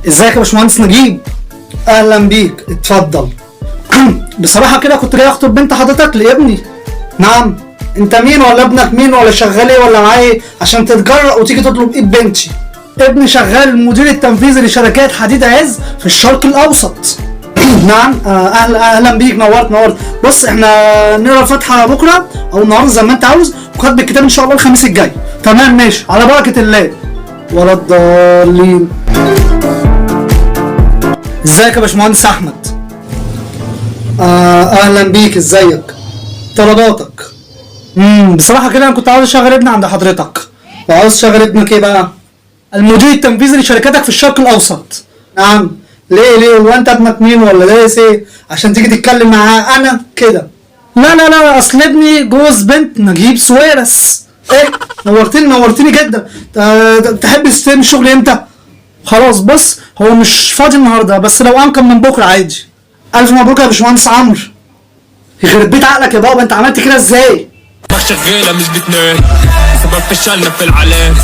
ازيك يا باشمهندس نجيب؟ اهلا بيك، اتفضل. بصراحه كده كنت جاي اخطب بنت حضرتك لابني. نعم. انت مين ولا ابنك مين ولا شغال ايه ولا معاه ايه عشان تتجرأ وتيجي تطلب ايد بنتي؟ ابني شغال المدير التنفيذي لشركات حديد عز في الشرق الاوسط. نعم. اهلا بيك، نورت. بص، احنا نقرا الفاتحه بكره او النهارده زي ما انت عاوز، وكاتب الكتاب ان شاء الله الخميس الجاي. تمام ماشي، على بركه الله. ولا الضالين. ازيك يا باشمهندس احمد؟ اهلا بيك، ازيك؟ طلباتك؟ بصراحه كده انا كنت عاوز اشغل ابني عند حضرتك. وعاوز تشغل ابنك ايه بقى؟ المدير التنفيذي لشركاتك في الشرق الاوسط. نعم. ليه هو انت ابنك مين ولا دارس ايه عشان تيجي تتكلم معاه انا كده؟ لا، اصل ابني جوز بنت نجيب سويرس. ايه؟ نورتني جدا. تحب تستلم الشغل امتى؟ خلاص بص، هو مش فاضي النهارده، بس لو امكن من بكره عادي. الف مبروك يا باشمهندس عمرو. يخرب بيت عقلك يا بابا، انت عملت كده ازاي؟ شغالة مش بتنام، سبب فشلنا في العلام.